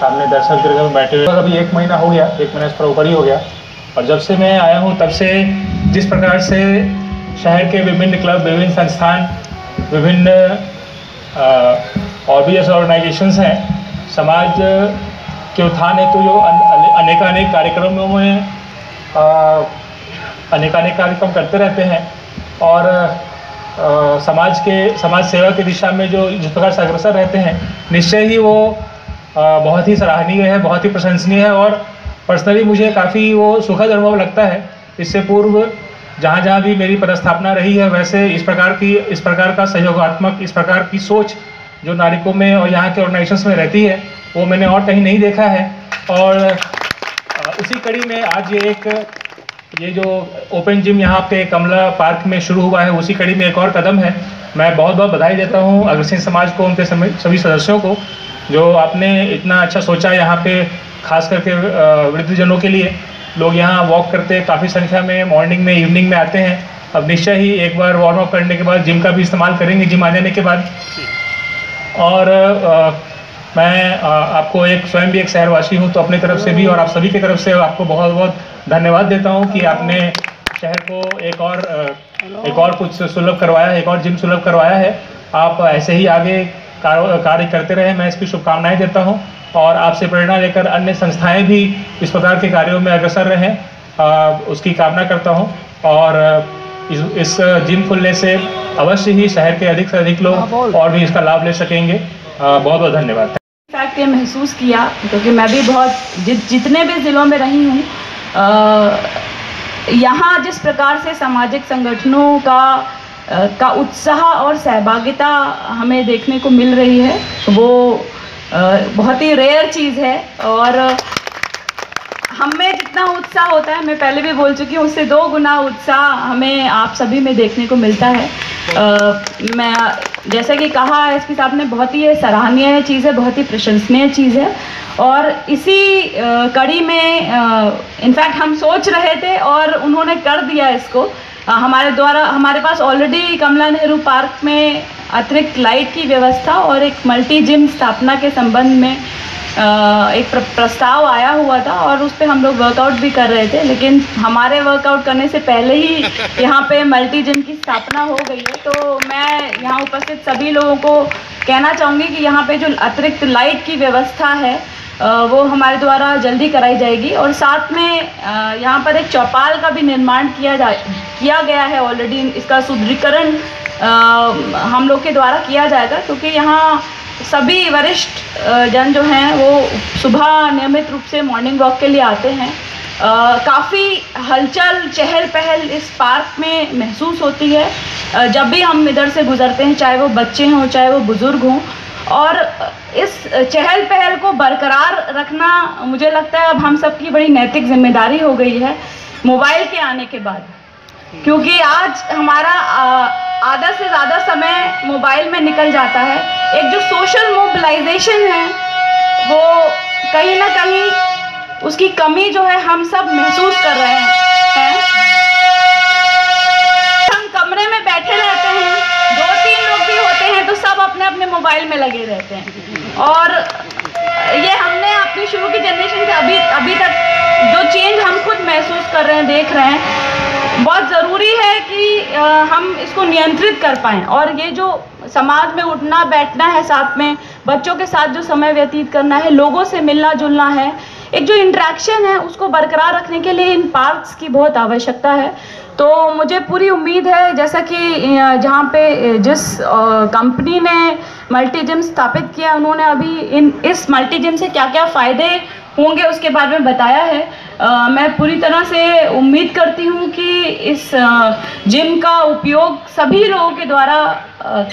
सामने दर्शक दीर्घ में बैठे हुए अभी 1 महीना हो गया, 1 महीने से थोड़ा ऊपर ही हो गया। और जब से मैं आया हूँ तब से जिस प्रकार से शहर के विभिन्न क्लब, विभिन्न संस्थान, विभिन्न और भी ऐसे ऑर्गेनाइजेशंस हैं, समाज के उत्थान हेतु जो अनेकानेक कार्यक्रमों में अनेकानेक कार्यक्रम करते रहते हैं और समाज सेवा की दिशा में जो जिस प्रकार से अग्रसर रहते हैं, निश्चय ही वो बहुत ही सराहनीय है, बहुत ही प्रशंसनीय है। और पर्सनली मुझे काफ़ी वो सुखद अनुभव लगता है। इससे पूर्व जहाँ भी मेरी पदस्थापना रही है, वैसे इस प्रकार का सहयोगात्मक, इस प्रकार की सोच जो नागरिकों में और यहाँ के ऑर्गेनाइजेशंस में रहती है, वो मैंने और कहीं नहीं देखा है। और उसी कड़ी में आज ये जो ओपन जिम यहाँ पे कमला पार्क में शुरू हुआ है, उसी कड़ी में एक और कदम है। मैं बहुत बहुत बधाई देता हूँ अग्रसेन समाज को, उनके सभी सदस्यों को, जो आपने इतना अच्छा सोचा। यहाँ पे खास करके वृद्धजनों के लिए लोग यहाँ वॉक करते काफ़ी संख्या में मॉर्निंग में, इवनिंग में आते हैं। अब निश्चय ही एक बार वार्म अप करने के बाद जिम का भी इस्तेमाल करेंगे, जिम आ जाने के बाद। और मैं आपको स्वयं भी एक शहरवासी हूँ, तो अपनी तरफ से भी और आप सभी की तरफ से आपको बहुत बहुत धन्यवाद देता हूँ कि आपने शहर को एक और कुछ सुलभ करवाया है, एक और जिम सुलभ करवाया है। आप ऐसे ही आगे कार्य करते रहे, मैं इसकी शुभकामनाएं देता हूं। और आपसे प्रेरणा लेकर अन्य संस्थाएं भी इस प्रकार के कार्यों में अग्रसर रहें, उसकी कामना करता हूं। और इस जिम खुलने से अवश्य ही शहर के अधिक से अधिक लोग और भी इसका लाभ ले सकेंगे। बहुत बहुत धन्यवाद। इनफैक्ट ये महसूस किया, क्योंकि मैं भी बहुत जितने भी ज़िलों में रही हूँ, यहाँ जिस प्रकार से सामाजिक संगठनों का उत्साह और सहभागिता हमें देखने को मिल रही है, वो बहुत ही रेयर चीज़ है। और हमें जितना उत्साह होता है, मैं पहले भी बोल चुकी हूँ, उससे 2 गुना उत्साह हमें आप सभी में देखने को मिलता है। मैं जैसा कि कहा एसपी साहब ने, बहुत ही सराहनीय चीज़ है, बहुत ही प्रशंसनीय चीज़ है। और इसी कड़ी में इनफैक्ट हम सोच रहे थे और उन्होंने कर दिया इसको। हमारे पास ऑलरेडी कमला नेहरू पार्क में अतिरिक्त लाइट की व्यवस्था और एक मल्टी जिम स्थापना के संबंध में एक प्रस्ताव आया हुआ था, और उस पर हम लोग वर्कआउट भी कर रहे थे। लेकिन हमारे वर्कआउट करने से पहले ही यहाँ पे मल्टी जिम की स्थापना हो गई है। तो मैं यहाँ उपस्थित सभी लोगों को कहना चाहूँगी कि यहाँ पे जो अतिरिक्त लाइट की व्यवस्था है वो हमारे द्वारा जल्दी कराई जाएगी। और साथ में यहाँ पर एक चौपाल का भी निर्माण किया गया है ऑलरेडी। इसका सुदृढ़ीकरण हम लोग के द्वारा किया जाएगा, क्योंकि यहाँ सभी वरिष्ठ जन जो हैं वो सुबह नियमित रूप से मॉर्निंग वॉक के लिए आते हैं। काफ़ी हलचल चहल पहल इस पार्क में महसूस होती है जब भी हम इधर से गुजरते हैं, चाहे वो बच्चे हों, चाहे वो बुज़ुर्ग हों। और इस चहल पहल को बरकरार रखना, मुझे लगता है अब हम सब की बड़ी नैतिक जिम्मेदारी हो गई है मोबाइल के आने के बाद, क्योंकि आज हमारा आधा से ज़्यादा समय मोबाइल में निकल जाता है। एक जो सोशल मोबिलाइजेशन है, वो कहीं ना कहीं उसकी कमी जो है हम सब महसूस कर रहे हैं। हम कमरे में बैठे रहते हैं, 2-3 लोग भी होते हैं तो सब अपने अपने मोबाइल में लगे रहते हैं। और ये हमने अपनी शुरू की जनरेशन से अभी तक जो चेंज हम खुद महसूस कर रहे हैं, देख रहे हैं, बहुत ज़रूरी है कि हम इसको नियंत्रित कर पाएँ। और ये जो समाज में उठना बैठना है, साथ में बच्चों के साथ जो समय व्यतीत करना है, लोगों से मिलना जुलना है, एक जो इंटरेक्शन है, उसको बरकरार रखने के लिए इन पार्क्स की बहुत आवश्यकता है। तो मुझे पूरी उम्मीद है, जैसा कि जहाँ पे जिस कंपनी ने मल्टी जिम स्थापित किया, उन्होंने अभी इस मल्टी जिम से क्या क्या फ़ायदे होंगे उसके बारे में बताया है। मैं पूरी तरह से उम्मीद करती हूँ कि इस जिम का उपयोग सभी लोगों के द्वारा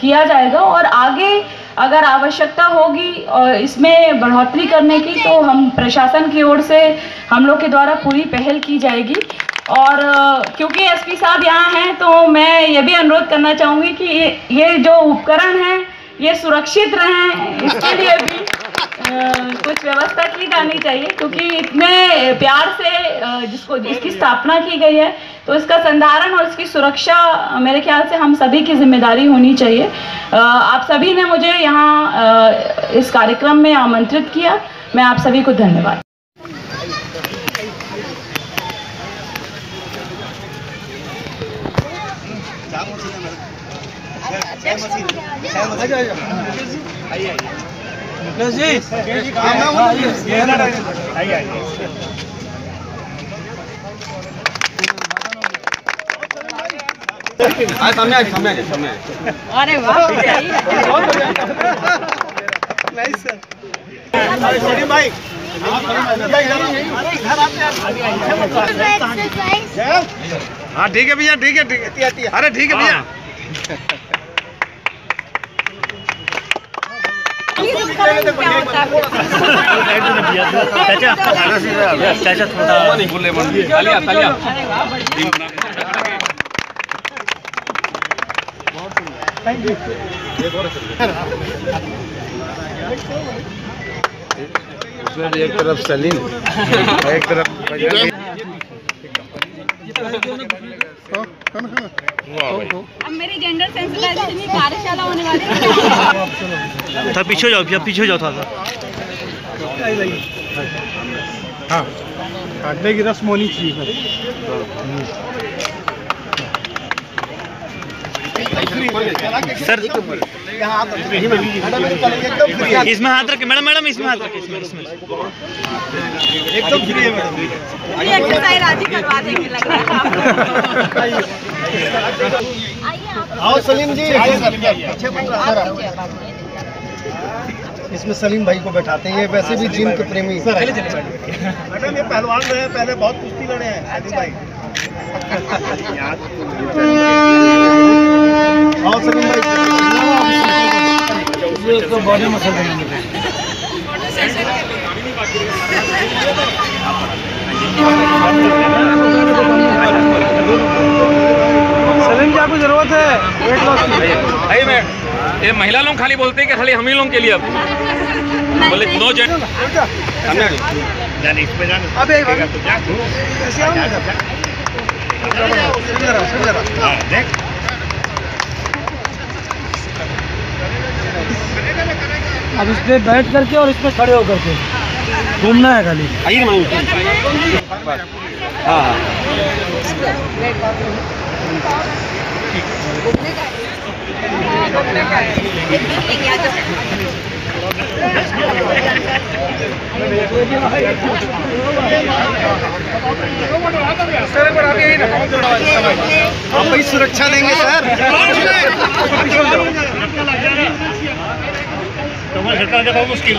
किया जाएगा। और आगे अगर आवश्यकता होगी और इसमें बढ़ोतरी करने की, तो हम प्रशासन की ओर से हम लोग के द्वारा पूरी पहल की जाएगी। और क्योंकि एसपी साहब यहाँ हैं, तो मैं ये भी अनुरोध करना चाहूँगी कि ये जो उपकरण हैं ये सुरक्षित रहें, इसके लिए भी कुछ व्यवस्था की जानी चाहिए, क्योंकि इतने प्यार से इसकी स्थापना की गई है, तो इसका संधारण और इसकी सुरक्षा मेरे ख्याल से हम सभी की जिम्मेदारी होनी चाहिए। आप सभी ने मुझे यहाँ इस कार्यक्रम में आमंत्रित किया, मैं आप सभी को धन्यवाद। अरे वाह भाई हाँ ठीक है भैया, ठीक है, अरे ठीक है भैया। एक तरफ सलीम, एक तरफ अब मेरी जेंडर सेंसिटाइजेशन की कार्यशाला होने वाली है। था पीछे जाओ, पीछे जाओ था। हाँ, काटने की रस्म होनी चाहिए सर। इसमें हाथ रखे मैडम, इसमें हाथ रखे, इसमें एकदम फ्री है मैडम। ये एक्सरसाइज आज ही करवा देंगे लग रहा है। आओ सलीम जी, इसमें सलीम भाई को बैठाते हैं, ये वैसे भी जिम के प्रेमी। मैडम ये पहलवान रहे हैं, पहले बहुत कुश्ती लड़े हैं सलीम भाई। आओ सलीम भाई, बॉडी मसल सलीम जी आपको जरूरत है वेट लॉस की। भाई मैं ये महिला लोग खाली बोलते हैं कि खाली हम ही लोग के लिए, अब बोले नो जेंट अब इस पे बैठ करके और इस पे खड़े होकर के घूमना है खाली। हाँ आप ही सुरक्षा देंगे सर। मुश्किल